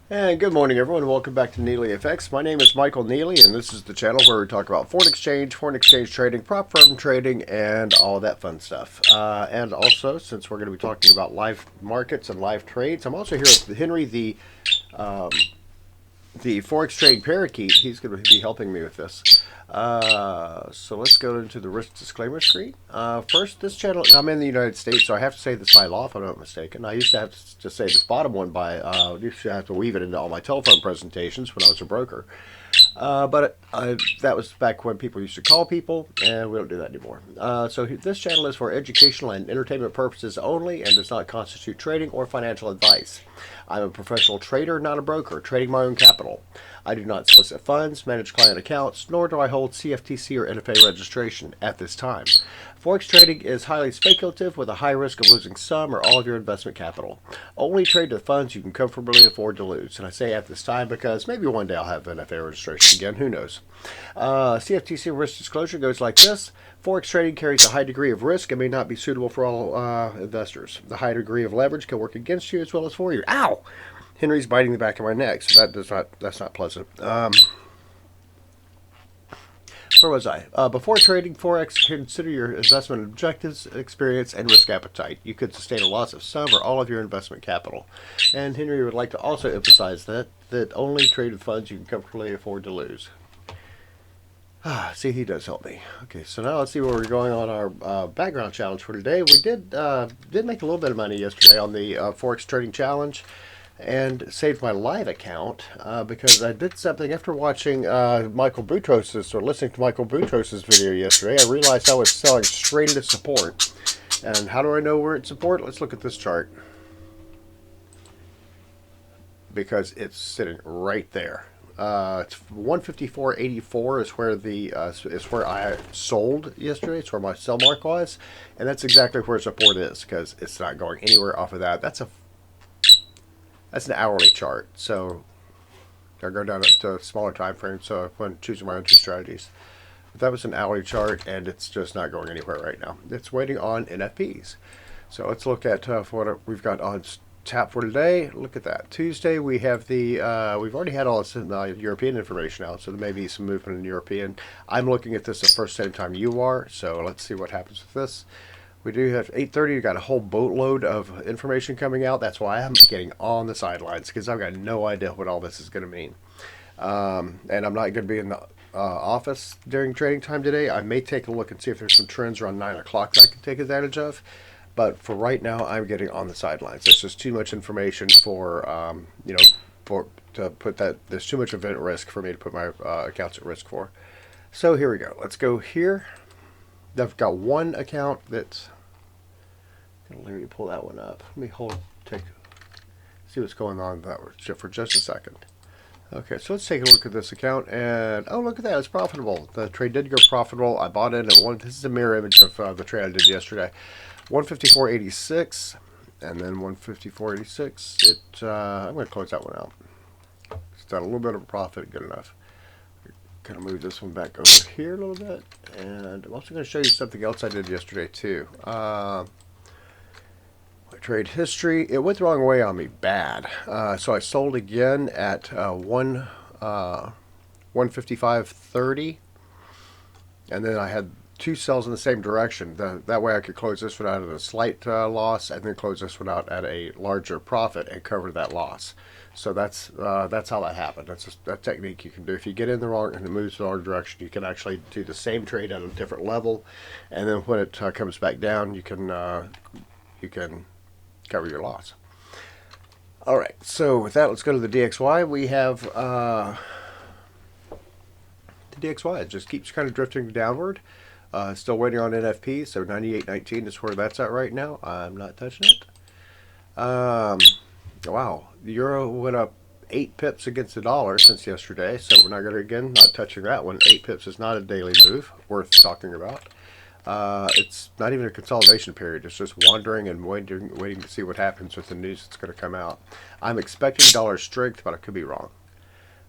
And good morning, everyone. Welcome back to NeelyFX. My name is Michael Neely, and this is the channel where we talk about foreign exchange trading, prop firm trading, and all that fun stuff. And also, since we're going to be talking about live markets and live trades, I'm also here with Henry, the Forex trading parakeet. He's going to be helping me with this. So let's go into the risk disclaimer screen. First, this channel, I'm in the United States, so I have to say this by law if I'm not mistaken. I used to have to just say this bottom one by, used to have to weave it into all my telephone presentations when I was a broker. But that was back when people used to call people, and we don't do that anymore. So this channel is for educational and entertainment purposes only and does not constitute trading or financial advice. I'm a professional trader, not a broker, trading my own capital. I do not solicit funds, manage client accounts, nor do I hold CFTC or NFA registration at this time. Forex trading is highly speculative with a high risk of losing some or all of your investment capital. Only trade the funds you can comfortably afford to lose. And I say at this time because maybe one day I'll have NFA registration again. Who knows? CFTC risk disclosure goes like this. Forex trading carries a high degree of risk and may not be suitable for all investors. The high degree of leverage can work against you as well as for you. Ow! Henry's biting the back of my neck, so that's not pleasant. Where was I? Before trading Forex, consider your investment objectives, experience, and risk appetite. You could sustain a loss of some or all of your investment capital. And Henry would like to also emphasize that only trade with funds you can comfortably afford to lose. See, he does help me. Okay, so now let's see where we're going on our background challenge for today. We did make a little bit of money yesterday on the Forex trading challenge, and saved my live account because I did something after watching Michael Boutros's or listening to Michael Boutros's video yesterday. I realized I was selling straight into support. And how do I know we're at support? Let's look at this chart, because it's sitting right there. It's 154.84 is where I sold yesterday. It's where my sell mark was, and that's exactly where support is because it's not going anywhere off of that. That's an hourly chart, so I go down to a smaller time frame. So when choosing my entry strategies, but that was an hourly chart, and it's just not going anywhere right now. It's waiting on NFPs. So let's look at what we've got on tap for today. Look at that. Tuesday we have the we've already had all this European information out, so there may be some movement in European. I'm looking at this the first same time you are, so let's see what happens with this. We do have 8:30. We got a whole boatload of information coming out. That's why I'm getting on the sidelines, because I've got no idea what all this is going to mean. And I'm not going to be in the office during trading time today. I may take a look and see if there's some trends around 9 o'clock that I can take advantage of. But for right now, I'm getting on the sidelines. There's just too much information for to put that. There's too much event risk for me to put my accounts at risk for. So here we go. Let's go here. I've got one account that's. Let me pull that one up. Let me see what's going on with that for just a second. Okay, so let's take a look at this account, and oh, look at that, it's profitable. The trade did go profitable. I bought in at one. This is a mirror image of the trade I did yesterday. 154.86, and then 154.86. I'm going to close that one out. It's got a little bit of a profit, good enough. Kind of move this one back over here a little bit, and I'm also going to show you something else I did yesterday too. Trade history, it went the wrong way on me bad, so I sold again at 155.30, and then I had two sells in the same direction. That way I could close this one out at a slight loss, and then close this one out at a larger profit and cover that loss. So that's how that happened. That's just a technique you can do. If you get in the wrong and it moves the wrong direction, you can actually do the same trade at a different level, and then when it comes back down, you can cover your loss. All right, so with that, let's go to the DXY. We have the DXY. It just keeps kind of drifting downward. Still waiting on NFP, so 98.19 is where that's at right now. I'm not touching it. Wow, the euro went up 8 pips against the dollar since yesterday, so we're not going to, again, not touching that one. 8 pips is not a daily move worth talking about. It's not even a consolidation period. It's just wandering and waiting to see what happens with the news that's going to come out. I'm expecting dollar strength, but I could be wrong.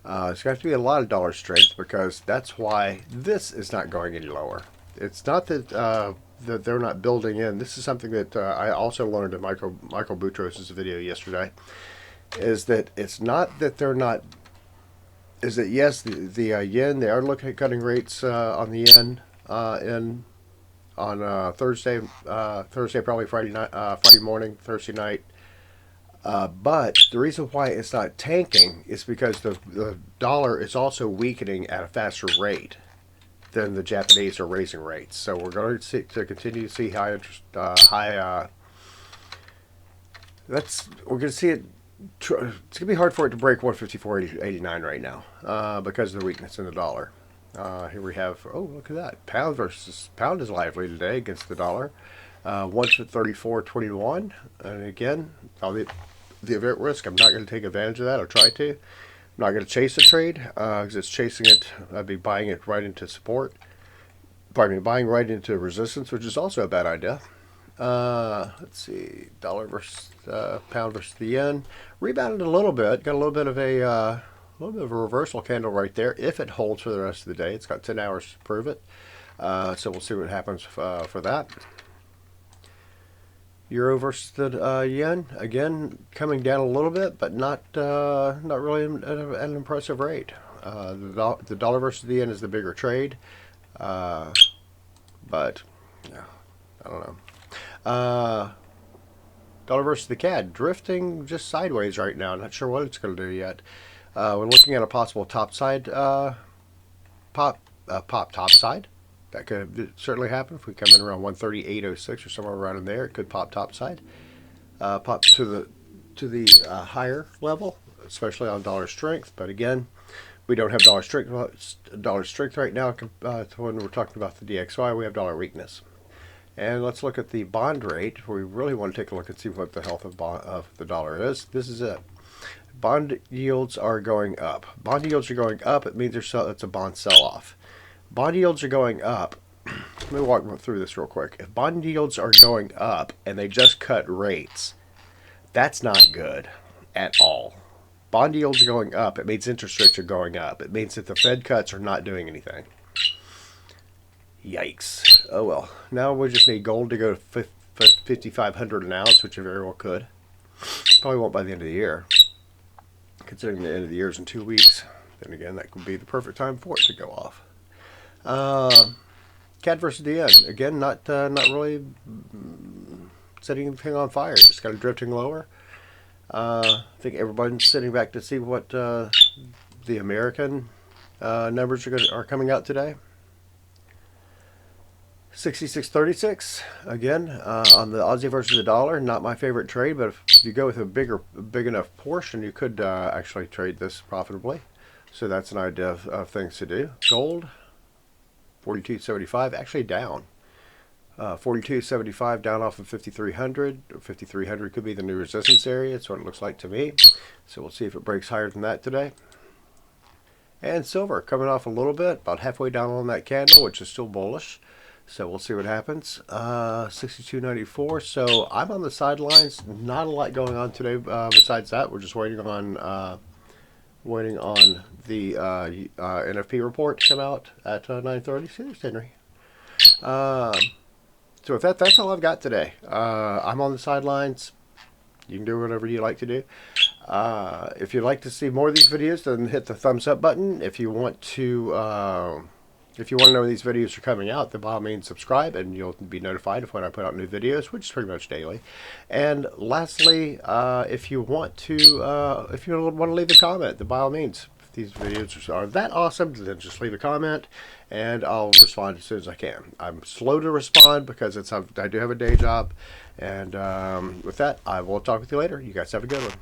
It's going to have to be a lot of dollar strength, because that's why this is not going any lower. It's not that that they're not building in. This is something that I also learned in Michael Boutros's video yesterday. is that it's not that they're not. Is that yes, the yen, they are looking at cutting rates on the yen in on Thursday, probably Friday night, Friday morning, Thursday night. But the reason why it's not tanking is because the dollar is also weakening at a faster rate than the Japanese are raising rates. So we're going to continue to see high interest, we're going to see it. It's going to be hard for it to break 154.89 right now because of the weakness in the dollar. Here we have, oh, look at that. Pound is lively today against the dollar. 134.21. And again, the event risk, I'm not going to take advantage of that. I'll try to. I'm not going to chase the trade because it's chasing it. I'd be buying it right into support. Pardon me, buying right into resistance, which is also a bad idea. Let's see, dollar versus pound versus the yen. Rebounded a little bit. Got a little bit of a reversal candle right there. If it holds for the rest of the day, it's got 10 hours to prove it. So we'll see what happens for that. Euro versus the yen, again coming down a little bit, but not really at an impressive rate. The dollar versus the yen is the bigger trade, but yeah, I don't know. Dollar versus the CAD drifting just sideways right now. Not sure what it's going to do yet. We're looking at a possible topside pop topside. That could certainly happen if we come in around 138.06 or somewhere around in there. It could pop topside, pop to the higher level, especially on dollar strength. But again, we don't have dollar strength right now. To when we're talking about the DXY, we have dollar weakness. And let's look at the bond rate. We really want to take a look and see what the health of the dollar is. This is it. Bond yields are going up. Bond yields are going up. It means it's a bond sell-off. Bond yields are going up. Let me walk through this real quick. If bond yields are going up and they just cut rates, that's not good at all. Bond yields are going up. It means interest rates are going up. It means that the Fed cuts are not doing anything. Yikes. Oh well. Now we just need gold to go to 5,500 an ounce, which it very well could. Probably won't by the end of the year. Considering the end of the year is in 2 weeks. Then again, that could be the perfect time for it to go off. CAD versus the yen. Again, not really setting anything on fire. Just kind of drifting lower. I think everybody's sitting back to see what the American numbers are coming out today. 66.36 again on the Aussie versus the dollar. Not my favorite trade, but if you go with a big enough portion, you could actually trade this profitably. So that's an idea of things to do. Gold. 42.75, actually down. 42.75 down off of 5,300. 5,300 could be the new resistance area. That's what it looks like to me. So we'll see if it breaks higher than that today. And silver coming off a little bit, about halfway down on that candle, which is still bullish. So we'll see what happens. 62.94. So I'm on the sidelines. Not a lot going on today besides that. We're just waiting on the NFP report to come out at 9:30. See, there's Henry. So with that, that's all I've got today. I'm on the sidelines. You can do whatever you like to do. If you'd like to see more of these videos, then hit the thumbs up button. If you want to know when these videos are coming out, then by all means subscribe, and you'll be notified of when I put out new videos, which is pretty much daily. And lastly, if you want to leave a comment, then by all means, if these videos are that awesome, then just leave a comment, and I'll respond as soon as I can. I'm slow to respond because I do have a day job. And with that, I will talk with you later. You guys have a good one.